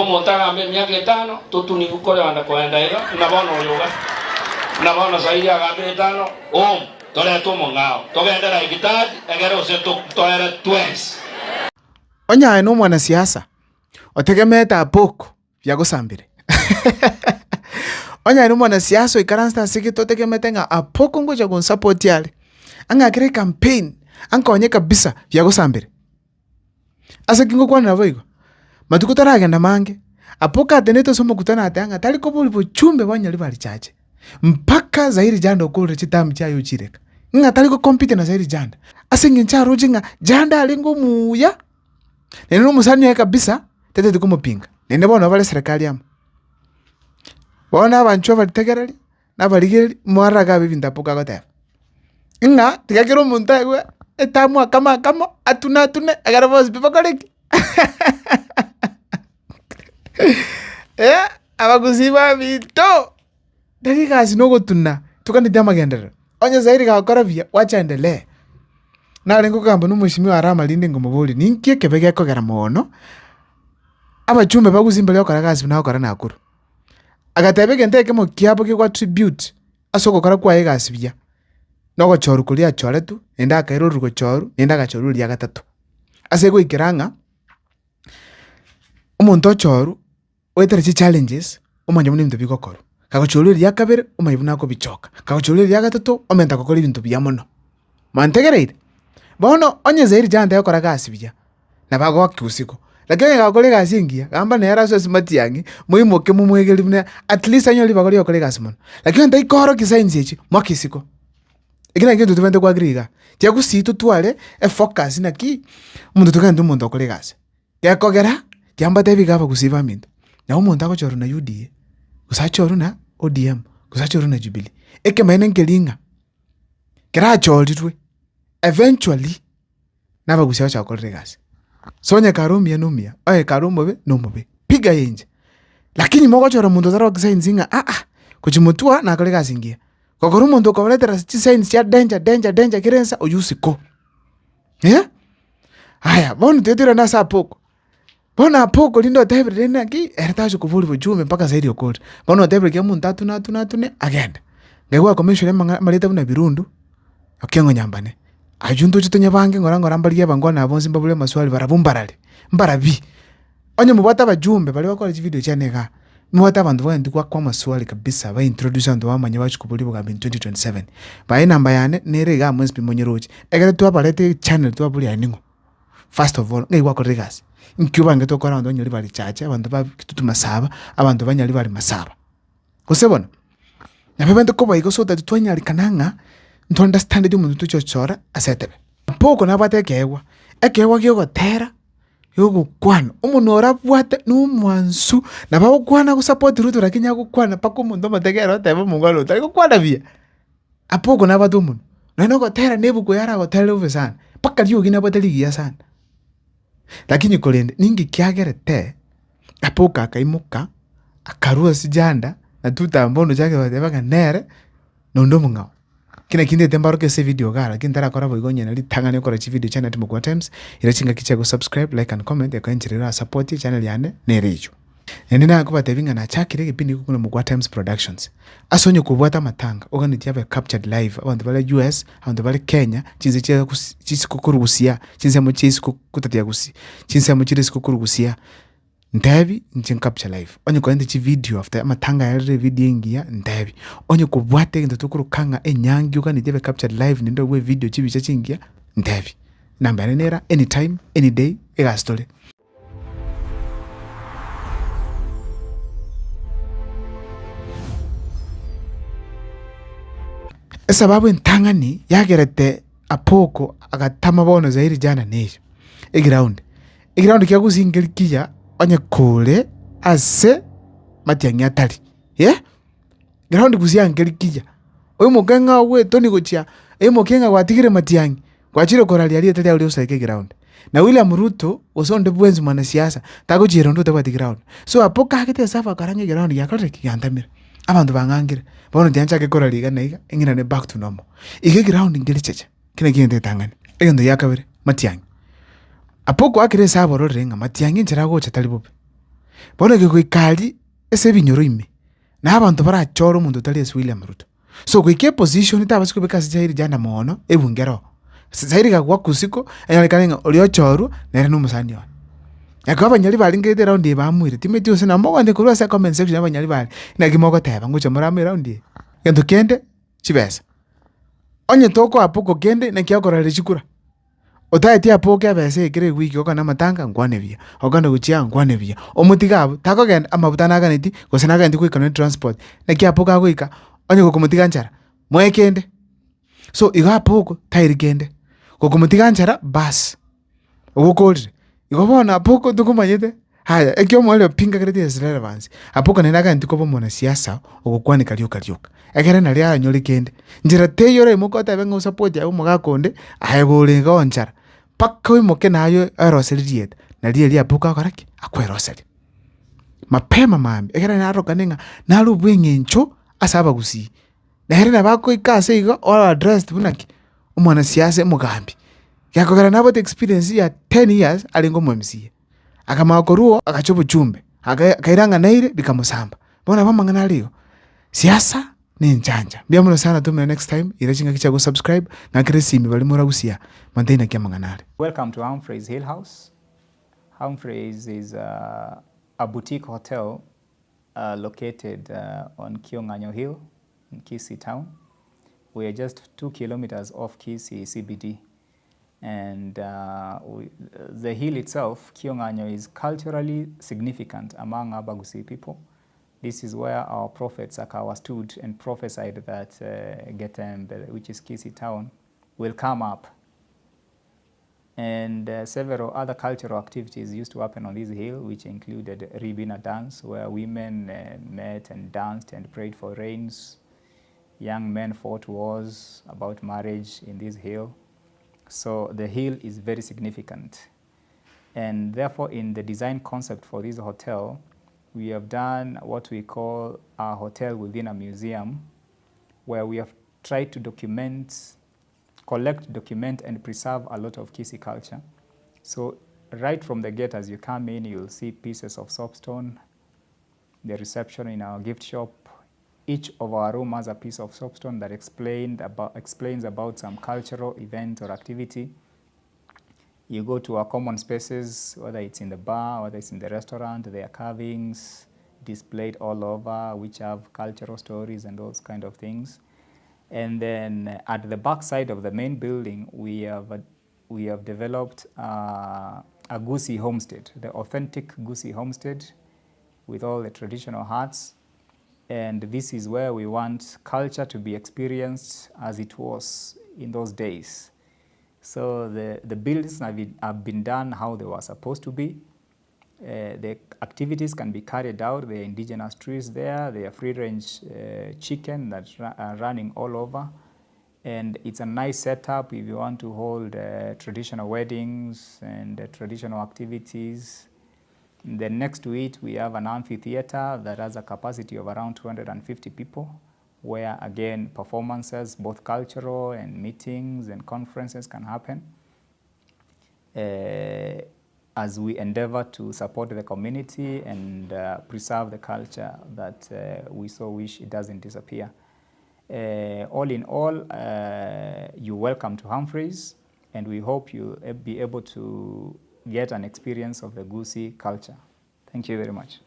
montaga ambe miaka 5 tutuni gukore banda kwenda ira na bono yoga na bono Zaheer agambe 5 tole tu mongao togendera igitati egero se toera twes onya no mwana siasa otegemeta Apoko ya gusambire onya no mwana siasa ikaransta sikito tegemeta nga Apoko ngoja gon support yale anga kire campaign anka onye kabisa ya gusambire asa kingo kwa na boigo matukutara agenda mange Apoko atenete somo kutana atanga tali ko buli chumbe banyali bali chache mpaka Zaheer janda okure chitamu chayo chireka nga tali ko compete na Zaheer janda asingi ncharo jinga janda alingo muya neno musanya kabisa tete tukumupinga nende bona bale serikali yamu bona abancho balitegereri nabaligeri mwaraga bibinda Apoko agoteba nga tigakiro umuntu agwe etamu kama atuna agarabos bibakoreki abaguziba bito dakika sinogo tuna tukandi damagendera onye Zaheer gakora bia wacha endelee na lengo kamba n'umushimi wa rama linde ngo mubuli ninkie kebege ko gara mono abachumbe baguzimba lyo kora gazi na kora nakuru agatebege nteke mo kiapo ki kwa tribute asoko kora kwa egasi bia nogo choru kulia choretu enda kairo rugo choru enda gachoru lya gatatu asego ikiranga umuntu choru wetere challenges umanye muri ndubiko koro kagochoru lya kabere umayibuna ko bichoka kagochoru lya gatatu omenta ko kora ibintu bya mono mantegereire bono onye Zaheer janda yakora gasi bya nabago wakusiko lakini gakore gasi ingia gamba nera so Matiang'i muimoke mumwegeri mne at least anyoli bagori yakore gasi mono lakini ndai koro kisainzi echi mwakisiko ikina kintu tubende kwa griga tia kusito twale focus na ki umuntu tukandi umuntu akore gasi yakogera tiamba tebi gaba kusiba minto na umuntu akochoro na UDA usachoro na ODM kusachoro na Jubilee ekemene ngelinga kera choritwe eventually naba gusiwa cha kolregasi sonya karumia numia karumobe nomobe piga yenje lakini moko chora mundu zaro kisainzinga kuchimutua na kolregasi ngia kokoro mundu ko letera signs ya danger kirensa oyusiko haya bono tetira na Apoko bona Apoko lindo tebere na ki ertaje kuvuli bujume mpaka Zaheer okore bono tebere ke mundu atuna agenda ngegwa commission maleta buna birundu okengo nyambane ajuntu chitonya bange ngora mbaliye bangona abonzi mbabule maswali barabumbarale mbarabi onye mubata bajumbe bali bakora video chanega mubata abantu bandi kwa maswali kabisa ba introduce ndo bamanye bacu kubuli bwa 2027 baye namba yane nerega mwezi bimonyeroje egere tu abalete channel tu abuli aningo first of all ngai wakore gasi nkyuba ngeto kora ndo nyori bali chache abantu ba kitutu masaba abantu banyali bali masaba kusebona nabebende ko bayiko so that twanyali kananga to understand the umuntu tuchochora asetebe Apoko nabatekewa ekewa kyo gotera yogo kwana umuntu orabwate n'umwansu nababo kwana ku support ruto rakinya ku kwana pako umuntu mategero atebe mungalo tari ku kwana bia Apoko nabado umuntu nano gotera nebugo yara gotera uve sana paka lyo gina bateligia sana lakini kolende ningi kyagerete Apoko akaimuka akarua sijanda na tutambono chake bateba nere nondo mungao kina kinde tembaro ke se video gara kintara kora boigonya na litangane kora chi video channel timogwa times ira chinga kichego subscribe like and comment ya kanchirira support channel yane nerejo nena kuba tevinga na chakire kipindi kuko na Mugwa Times Productions asonye kubwata matanga organiti yabe captured live abantu bale US abantu bale Kenya chinze chisi kukurugusia chinze mu chisi kutatia gusi chinze mu chisi kukurugusia ndabi nchin capture live onye ko ndi video after matanga ya video ingia ndabi onye ko bwate ndo tukurukanga enyangi ukani debe capture live ndo we video chibi chachingia ndabi namba nera anytime any day ega story sababu ntangani yagerete Apoko agatama bono Zaheer jana nejo ground kya kuzingirikia onye kole ase Matiang'i atali ground kuziyangirikia oyo mugenga we toni gochia mugenga watigire Matiang'i kwachire korali ali atali ali usake ground na William Ruto osonde bwenzi mwana siasa tagochira ndo tabati ground so Apoko akete safa karange ground yakore kiyandamira abantu bangangire bono tiancha ke korali ga naiga ingina ne back to normal ige ground ngeli cheche kina kinde tangani endo yakabere Matiang'i Apoko akire sabo rorenga Matiang'i njira gocha tali bobe bono gikoikari ase ebinyoro ime na abantu barachora omonto tari ase William Ruto. So goikia position tabasi kubeka Zaheer jana mono ebungero Zaheer gagwa kusiko enyarekana nga oli ochorwa nere n'omusani ono yako abanyali balingete round ye bamwire timeti ose nambo kwande kurwa sa comment section abanyali bali na gimoko teba nguche murame round ye gento kende chibesa onye toko Apoko kende na kiakorare chikura otaeti Apoko abese ekere wiki okana matanga ngwane bia okana guchia ngwane bia omutigabo tako genda amabutana ganeti gosena gandi kwikana transport na kia Apoko agoika onye gokomutiga nchara mwekende so iga Apoko tairi kende gokomutiga nchara bas ogokorire igobona Apoko tukumanyete haya ekyo mwale pinga kreti is relevance Apoko nenaga ntikobo mona siasa ogokwane kalioka egere na ria nyori kende njira teyore mukota benga support ya umugakonde ayegorenga onchara paka wimoke nayo eroseliet na ria Apoko akoraki akweroseli mapema mambi egere naroka ninga narubwenge ncho asaba gusi na here na bako ikase igo all addressed bunaki umwana siasa mugambi yakogera nabo experience ya 10 years alingo MCA akamakoruo akachobo chumbe akairanga naire bikamusamba bona bamangana leo siasa ni njanja bia muno sana tume next time irachinga kicha go subscribe na kresimi bali muragusia mantaina kia manganale. Welcome to Humphrey's Hill House. Humphrey's is a boutique hotel located on Kionganyo Hill in Kisii town. We are just 2 kilometers off Kisii CBD. And the hill itself, Kionganyo, is culturally significant among Abagusi people. This is where our prophet Sakawa stood and prophesied that Getembe, which is Kisii town, will come up. And several other cultural activities used to happen on this hill, which included Ribina dance, where women met and danced and prayed for rains. Young men fought wars about marriage in this hill. So the hill is very significant. And therefore, in the design concept for this hotel, we have done what we call a hotel within a museum, where we have tried to collect, document, and preserve a lot of Kisii culture. So right from the gate as you come in, you'll see pieces of soapstone, the reception in our gift shop. Each of our room has a piece of soapstone that explains about some cultural event or activity. You go to our common spaces, whether it's in the bar, whether it's in the restaurant, there are carvings displayed all over, which have cultural stories and those kind of things. And then at the back side of the main building, we have developed a Gusii homestead, the authentic Gusii homestead with all the traditional huts. And this is where we want culture to be experienced as it was in those days. So the buildings have been done how they were supposed to be. The activities can be carried out. There are indigenous trees there. There are free-range chicken that are running all over. And it's a nice setup if you want to hold traditional weddings and traditional activities. Then next to it, we have an amphitheater that has a capacity of around 250 people, where again, performances, both cultural and meetings and conferences can happen as we endeavor to support the community and preserve the culture that we so wish it doesn't disappear. All in all, you're welcome to Humphrey's, and we hope you'll be able to get an experience of the Gusii culture. Thank you very much.